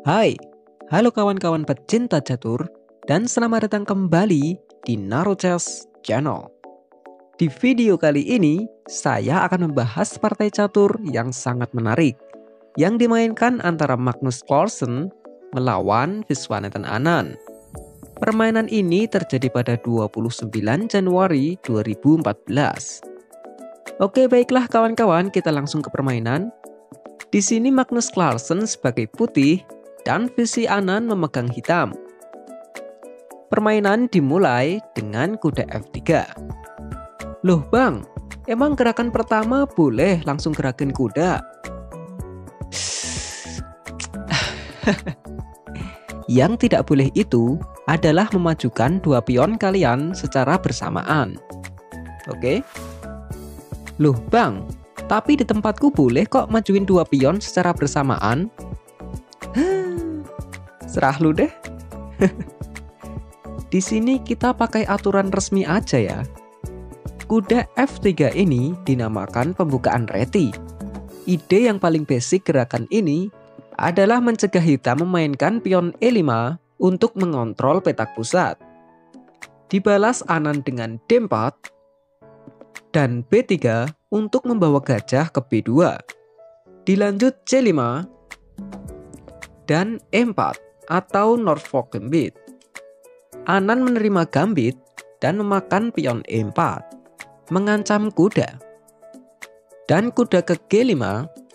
Hai, halo kawan-kawan pecinta catur, dan selamat datang kembali di Naruchess Channel. Di video kali ini, saya akan membahas partai catur yang sangat menarik, yang dimainkan antara Magnus Carlsen melawan Viswanathan Anand. Permainan ini terjadi pada 29 Januari 2014. Oke, baiklah kawan-kawan, kita langsung ke permainan. Di sini Magnus Carlsen sebagai putih dan Visy Anand memegang hitam. Permainan dimulai dengan kuda F3. Loh bang, emang gerakan pertama boleh langsung gerakin kuda? Yang tidak boleh itu adalah memajukan dua pion kalian secara bersamaan. Oke? Loh bang, tapi di tempatku boleh kok majuin dua pion secara bersamaan? Serah lu deh. Di sini kita pakai aturan resmi aja ya. Kuda F3 ini dinamakan pembukaan reti. Ide yang paling basic gerakan ini adalah mencegah hitam memainkan pion E5 untuk mengontrol petak pusat. Dibalas Anand dengan D4 dan B3 untuk membawa gajah ke B2. Dilanjut C5 dan E4 atau Norfolk Gambit. Anand menerima gambit dan memakan pion E4, mengancam kuda. Dan kuda ke G5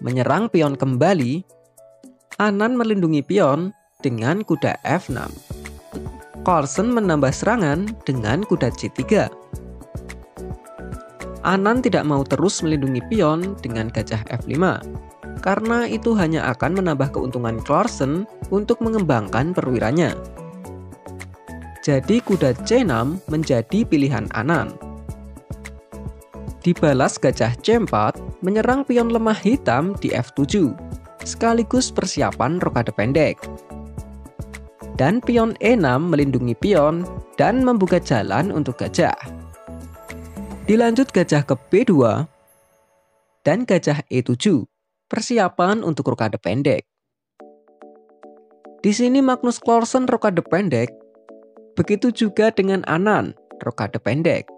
menyerang pion kembali. Anand melindungi pion dengan kuda F6. Carlsen menambah serangan dengan kuda C3. Anand tidak mau terus melindungi pion dengan gajah F5, karena itu hanya akan menambah keuntungan Carlsen untuk mengembangkan perwiranya. Jadi kuda C6 menjadi pilihan Anand. Dibalas gajah C4 menyerang pion lemah hitam di F7, sekaligus persiapan rokade pendek. Dan pion E6 melindungi pion dan membuka jalan untuk gajah. Dilanjut gajah ke B2 dan gajah E7, persiapan untuk rokade pendek. Di sini Magnus Carlsen rokade pendek, begitu juga dengan Anand rokade pendek.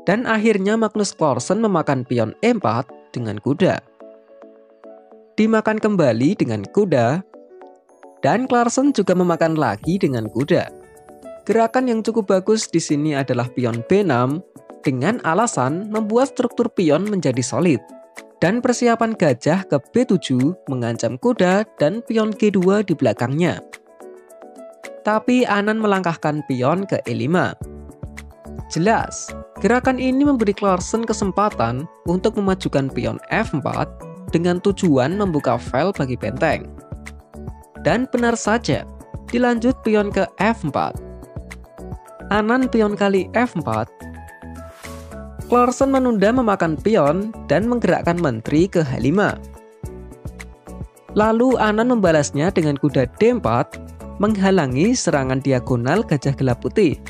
Dan akhirnya Magnus Carlsen memakan pion E4 dengan kuda. Dimakan kembali dengan kuda, dan Carlsen juga memakan lagi dengan kuda. Gerakan yang cukup bagus di sini adalah pion B6 dengan alasan membuat struktur pion menjadi solid. Dan persiapan gajah ke B7 mengancam kuda dan pion G2 di belakangnya. Tapi Anand melangkahkan pion ke E5. Jelas, gerakan ini memberi Carlsen kesempatan untuk memajukan pion F4 dengan tujuan membuka file bagi benteng. Dan benar saja, dilanjut pion ke F4. Anand pion kali F4. Carlsen menunda memakan pion dan menggerakkan menteri ke H5. Lalu Anand membalasnya dengan kuda D4, menghalangi serangan diagonal gajah gelap putih.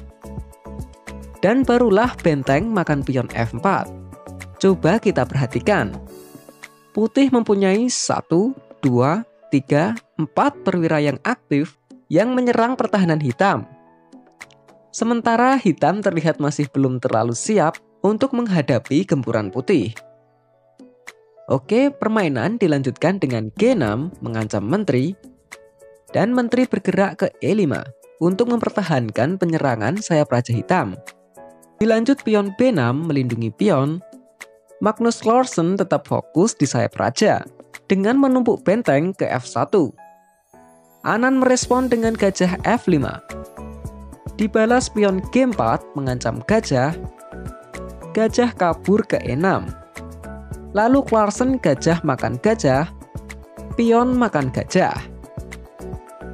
Dan barulah benteng makan pion F4. Coba kita perhatikan. Putih mempunyai 1, 2, 3, 4 perwira yang aktif yang menyerang pertahanan hitam. Sementara hitam terlihat masih belum terlalu siap untuk menghadapi gempuran putih. Oke, permainan dilanjutkan dengan G6 mengancam menteri, dan menteri bergerak ke E5 untuk mempertahankan penyerangan sayap raja hitam. Dilanjut pion B6 melindungi pion. Magnus Carlsen tetap fokus di sayap raja dengan menumpuk benteng ke F1. Anand merespon dengan gajah F5. Dibalas pion G4 mengancam gajah. Gajah kabur ke E6. Lalu Carlsen gajah makan gajah, pion makan gajah,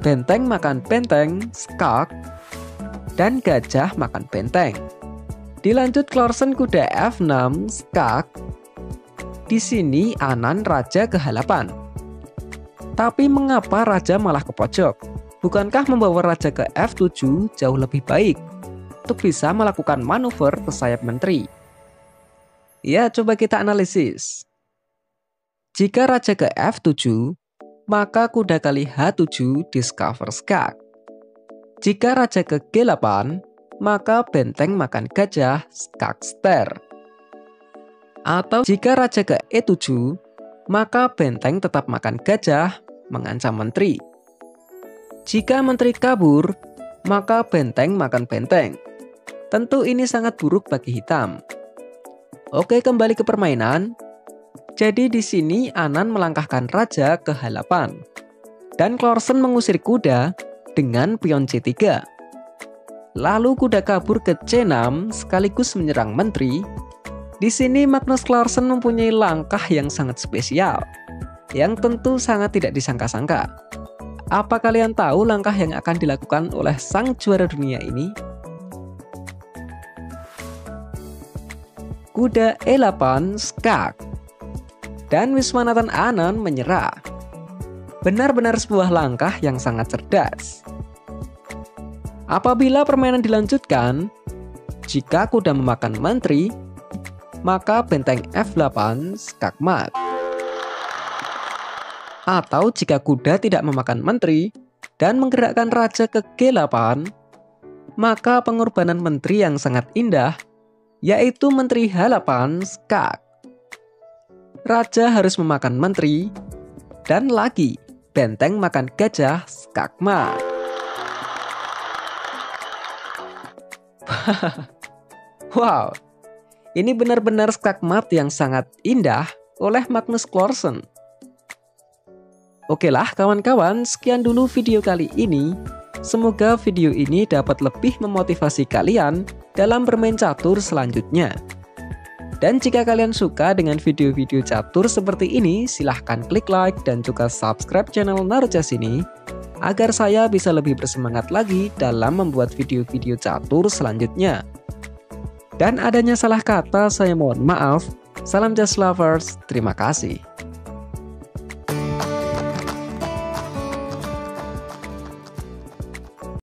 benteng makan benteng, skak, dan gajah makan benteng. Dilanjut Carlsen kuda F6, skak. Di sini Anand raja ke H8. Tapi mengapa raja malah ke pojok? Bukankah membawa raja ke F7 jauh lebih baik untuk bisa melakukan manuver ke sayap menteri? Ya, coba kita analisis. Jika raja ke F7, maka kuda kali H7 discover skak. Jika raja ke G8, maka benteng makan gajah skak ster. Atau jika raja ke E7, maka benteng tetap makan gajah mengancam menteri. Jika menteri kabur, maka benteng makan benteng. Tentu ini sangat buruk bagi hitam. Oke, kembali ke permainan. Jadi di sini Anan melangkahkan raja ke H8 dan Clarkson mengusir kuda dengan pion C3. Lalu kuda kabur ke C6 sekaligus menyerang menteri. Di sini Magnus Clarkson mempunyai langkah yang sangat spesial, yang tentu sangat tidak disangka-sangka. Apa kalian tahu langkah yang akan dilakukan oleh sang juara dunia ini? Kuda E8 skak. Dan Wiswanathan Anand menyerah. Benar-benar sebuah langkah yang sangat cerdas. Apabila permainan dilanjutkan, jika kuda memakan menteri, maka benteng F8 skak mat. Atau jika kuda tidak memakan menteri dan menggerakkan raja ke G8, maka pengorbanan menteri yang sangat indah, yaitu menteri H8 skak. Raja harus memakan menteri, dan lagi benteng makan gajah skak mat. Wow, ini benar-benar skak mat yang sangat indah oleh Magnus Clarkson. Oke lah kawan-kawan, sekian dulu video kali ini. Semoga video ini dapat lebih memotivasi kalian dalam bermain catur selanjutnya. Dan jika kalian suka dengan video-video catur seperti ini, silahkan klik like dan juga subscribe channel Narujas ini, agar saya bisa lebih bersemangat lagi dalam membuat video-video catur selanjutnya. Dan adanya salah kata, saya mohon maaf. Salam Chess Lovers, terima kasih.